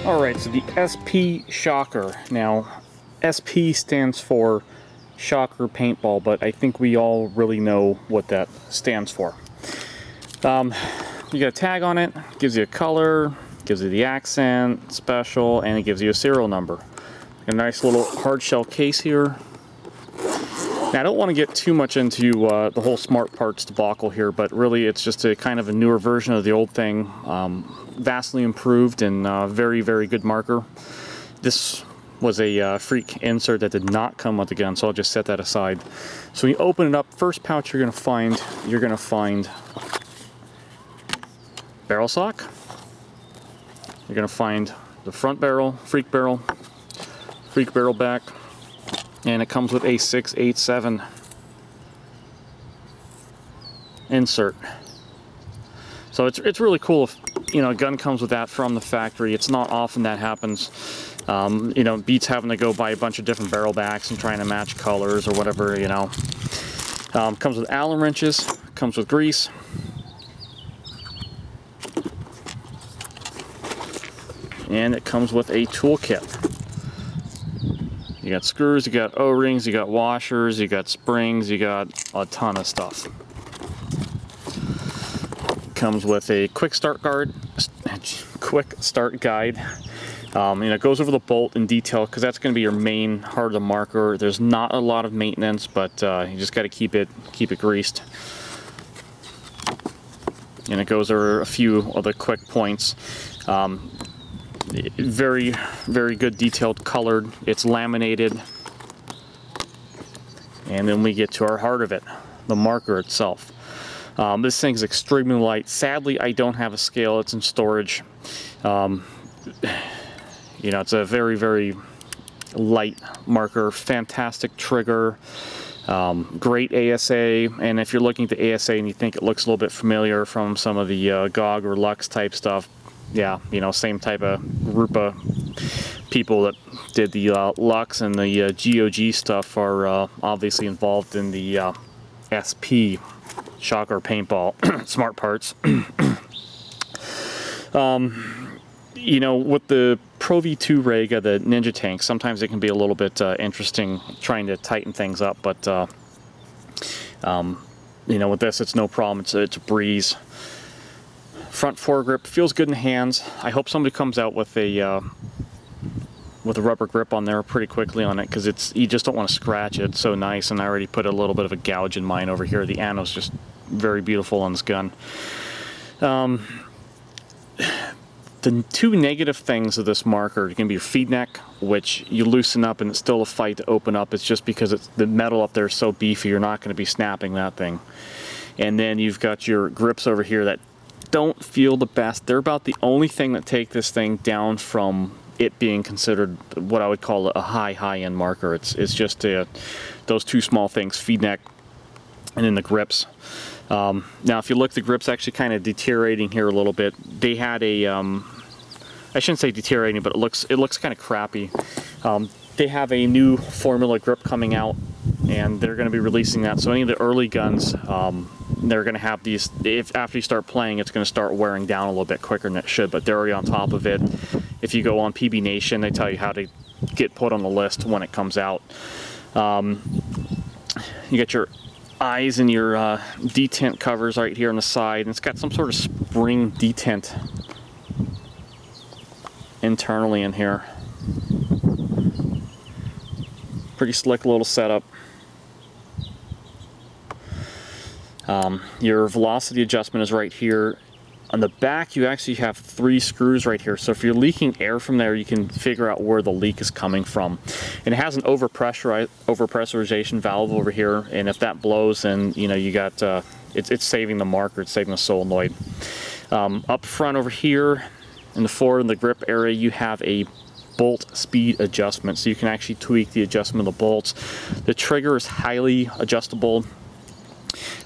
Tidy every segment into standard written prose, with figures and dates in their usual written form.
Alright, so the SP Shocker. Now, SP stands for Shocker Paintball, but I think we all really know what that stands for. You got a tag on it, gives you a color, gives you the accent, special, and it gives you a serial number. A nice little hardshell case here. Now, I don't want to get too much into the whole smart parts debacle here, but really it's just a kind of a newer version of the old thing. Vastly improved and very, very good marker. This was a freak insert that did not come with the gun, so I'll just set that aside. So when you open it up, first pouch you're gonna find barrel sock. You're gonna find the front barrel, freak barrel back, and it comes with a 687 insert. So it's really cool if, you know, a gun comes with that from the factory. It's not often that happens. You know, beats having to go buy a bunch of different barrel backs and trying to match colors or whatever, you know. Comes with Allen wrenches, comes with grease. And it comes with a toolkit. You got screws, you got O-rings, you got washers, you got springs, you got a ton of stuff. Comes with a quick start guide. You know, it goes over the bolt in detail because that's going to be your main heart of the marker. There's not a lot of maintenance, but you just got to keep it greased. And it goes over a few of the quick points. Very, very good detailed colored. It's laminated. And then we get to our heart of it, the marker itself. This thing's extremely light. Sadly, I don't have a scale. It's in storage. You know, it's a very, very light marker. Fantastic trigger. Great ASA. And if you're looking at the ASA and you think it looks a little bit familiar from some of the GOG or Lux type stuff, yeah, you know, same type of group of people that did the Lux and the GOG stuff are obviously involved in the SP Shocker Paintball smart parts. You know, with the Pro V2 Rega, the Ninja tank, sometimes it can be a little bit interesting trying to tighten things up, but you know, with this it's no problem. It's a breeze. Front foregrip feels good in the hands. I hope somebody comes out with a rubber grip on there pretty quickly on it, because you just don't want to scratch it. It's so nice, and I already put a little bit of a gouge in mine over here. The ano's just very beautiful on this gun. The two negative things of this marker are going to be your feed neck, which you loosen up and it's still a fight to open up. It's just because the metal up there is so beefy, you're not going to be snapping that thing. And then you've got your grips over here that don't feel the best. They're about the only thing that take this thing down from it being considered what I would call a high-end marker. It's just those two small things, feed neck and then the grips. Now if you look, the grips actually kind of deteriorating here a little bit. They had a I shouldn't say deteriorating, but it looks kind of crappy. They have a new formula grip coming out, and they're going to be releasing that. So any of the early guns, they're going to have these. If after you start playing, it's going to start wearing down a little bit quicker than it should, but they're already on top of it. If you go on PB Nation, they tell you how to get put on the list when it comes out. You get your eyes and your detent covers right here on the side, and it's got some sort of spring detent internally in here. Pretty slick little setup. Your velocity adjustment is right here. On the back, you actually have 3 screws right here. So if you're leaking air from there, you can figure out where the leak is coming from. And it has an overpressurization valve over here. And if that blows, then you know you got it's saving the marker. It's saving the solenoid. Up front over here, in the forward in the grip area, you have a bolt speed adjustment. So you can actually tweak the adjustment of the bolts. The trigger is highly adjustable.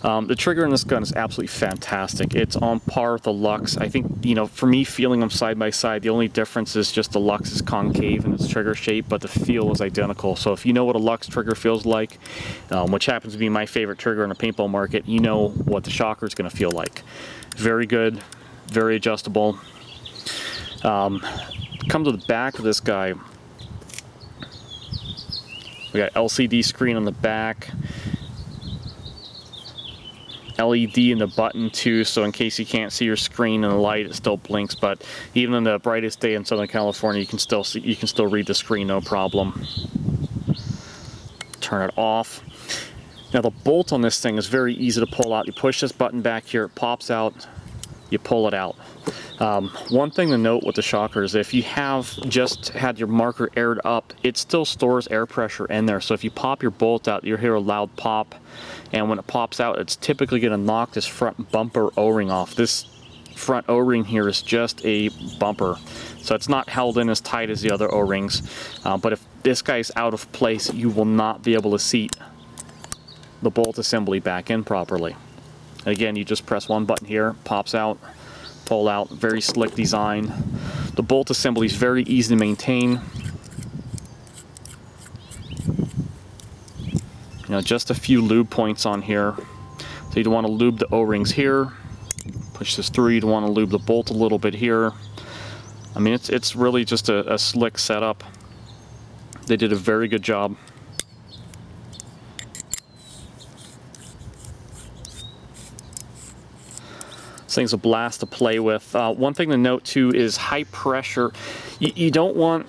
The trigger in this gun is absolutely fantastic. It's on par with the Lux. I think, you know, for me, feeling them side by side, the only difference is just the Lux is concave in its trigger shape, but the feel is identical. So if you know what a Lux trigger feels like, which happens to be my favorite trigger in the paintball market, you know what the Shocker is going to feel like. Very good, very adjustable. come to the back of this guy, we got LCD screen on the back, LED in the button too, so in case you can't see your screen in the light, it still blinks. But even on the brightest day in Southern California, you can still see, you can still read the screen, no problem. Turn it off. Now the bolt on this thing is very easy to pull out. You push this button back here, it pops out, you pull it out. One thing to note with the Shocker is if you have just had your marker aired up, it still stores air pressure in there. So if you pop your bolt out, you'll hear a loud pop, and when it pops out, it's typically going to knock this front bumper O-ring off. This front O-ring here is just a bumper, so it's not held in as tight as the other O-rings. But if this guy's out of place, you will not be able to seat the bolt assembly back in properly. And again, you just press one button here, pops out, pull out, very slick design. The bolt assembly is very easy to maintain. You know, just a few lube points on here. So you'd want to lube the O-rings here, push this through. You'd want to lube the bolt a little bit here. I mean, it's really just a slick setup. They did a very good job. This thing's a blast to play with. One thing to note too is high pressure. You don't want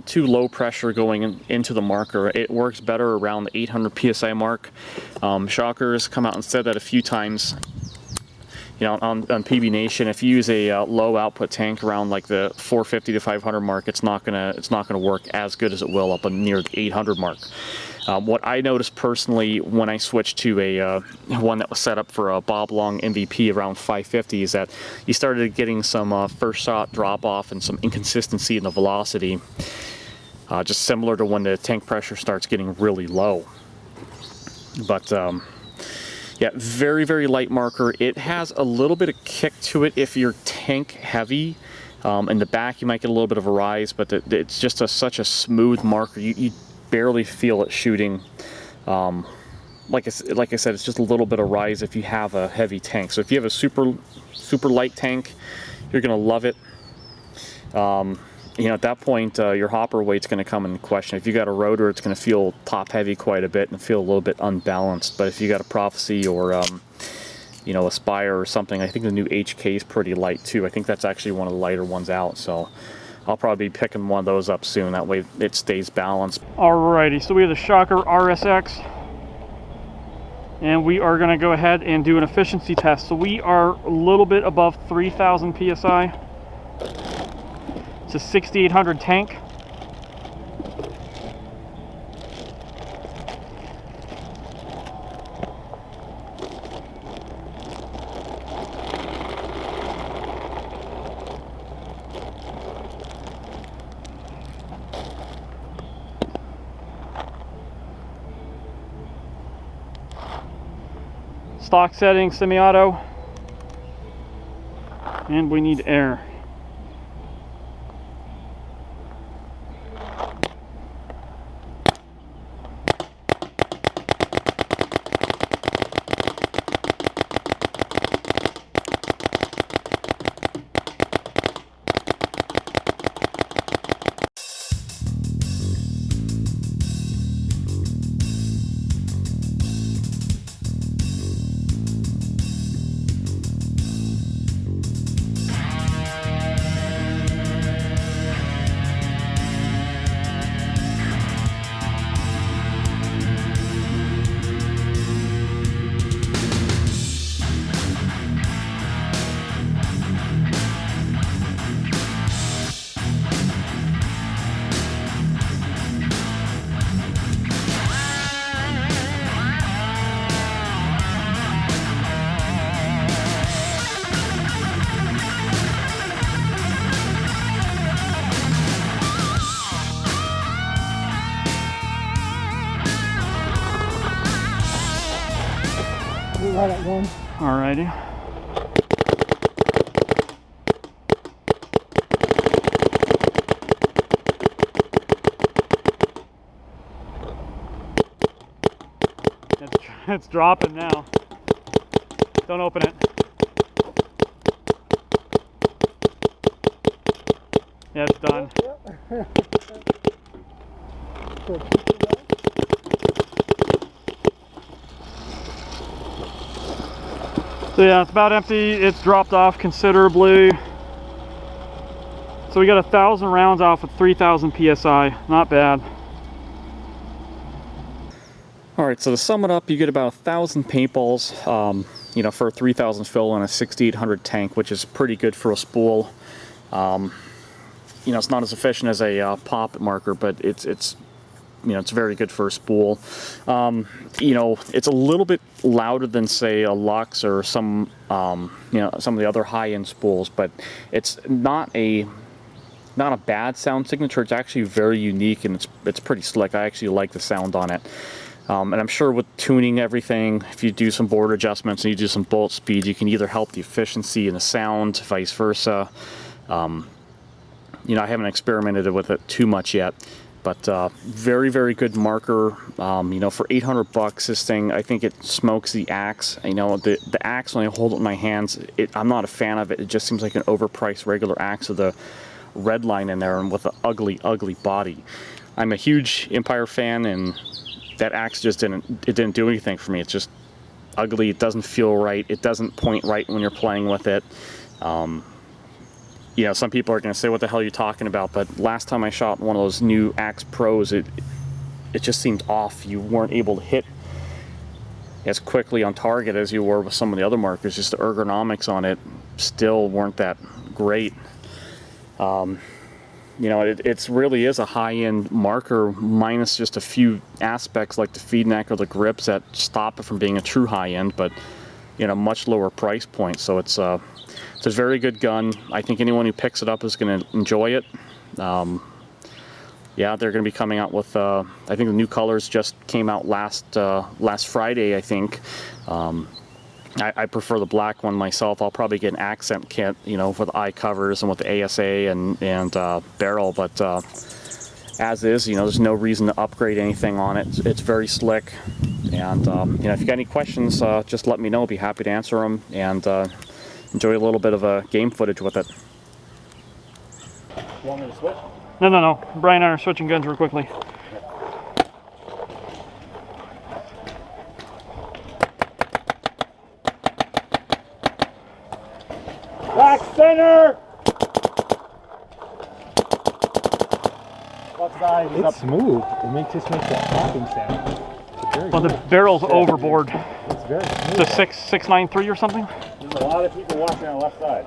too low pressure going into the marker. It works better around the 800 psi mark. Shockers come out and said that a few times. You know, on PB Nation, if you use a low output tank around like the 450 to 500 mark, it's not gonna work as good as it will up near the 800 mark. What I noticed personally when I switched to a one that was set up for a Bob Long MVP around 550 is that you started getting some first shot drop off and some inconsistency in the velocity, just similar to when the tank pressure starts getting really low. But yeah, very, very light marker. It has a little bit of kick to it if you're tank heavy. In the back, you might get a little bit of a rise, but it's just such a smooth marker. You barely feel it shooting. Like I said, it's just a little bit of rise if you have a heavy tank. So if you have a super light tank, you're gonna love it. You know, at that point, your hopper weight's going to come into question. If you got a rotor, it's going to feel top heavy quite a bit and feel a little bit unbalanced. But if you got a Prophecy or you know, Aspire or something, I think the new HK is pretty light too. I think that's actually one of the lighter ones out. So I'll probably be picking one of those up soon. That way it stays balanced. Alrighty, so we have the Shocker RSX, and we are going to go ahead and do an efficiency test. So we are a little bit above 3,000 psi. It's a 6800 tank. Stock setting, semi-auto, and we need air. Right at one. Alrighty. It's dropping now. Don't open it. Yeah, it's done. So yeah, it's about empty. It's dropped off considerably. So we got 1,000 rounds off with 3,000 PSI. Not bad. All right, so to sum it up, you get about 1,000 paintballs, you know, for a 3,000 fill on a 6,800 tank, which is pretty good for a spool. You know, it's not as efficient as a pop marker, but it's you know, it's very good for a spool. You know, it's a little bit louder than, say, a Lux or some you know, some of the other high-end spools, but it's not a bad sound signature. It's actually very unique, and it's pretty slick. I actually like the sound on it. And I'm sure with tuning everything, if you do some board adjustments and you do some bolt speed, you can either help the efficiency and the sound, vice versa. You know, I haven't experimented with it too much yet, but very, very good marker. You know, for 800 bucks, this thing, I think it smokes the axe. You know, the axe, when I hold it in my hands, I'm not a fan of it. It just seems like an overpriced regular axe with a red line in there and with an ugly, ugly body. I'm a huge Empire fan, and that axe just didn't do anything for me. It's just ugly. It doesn't feel right. It doesn't point right when you're playing with it. You know, some people are going to say, what the hell are you talking about? But last time I shot one of those new Axe Pros, it just seemed off. You weren't able to hit as quickly on target as you were with some of the other markers. Just the ergonomics on it still weren't that great. You know, it really is a high-end marker, minus just a few aspects like the feed neck or the grips that stop it from being a true high-end, but, you know, much lower price point. So it's a very good gun. I think anyone who picks it up is going to enjoy it. Yeah, they're going to be coming out with, I think the new colors just came out last Friday, I think. I prefer the black one myself. I'll probably get an accent kit, you know, with eye covers and with the ASA and barrel, but as is, you know, there's no reason to upgrade anything on it. It's very slick, and you know, if you got any questions, just let me know. I'll be happy to answer them, and enjoy a little bit of game footage with it. You want me to switch? No. Brian and I are switching guns real quickly. Back center! It's smooth. It just makes that popping sound. Well, the barrel's overboard. It's very smooth. The 693 or something? There's a lot of people watching on the left side.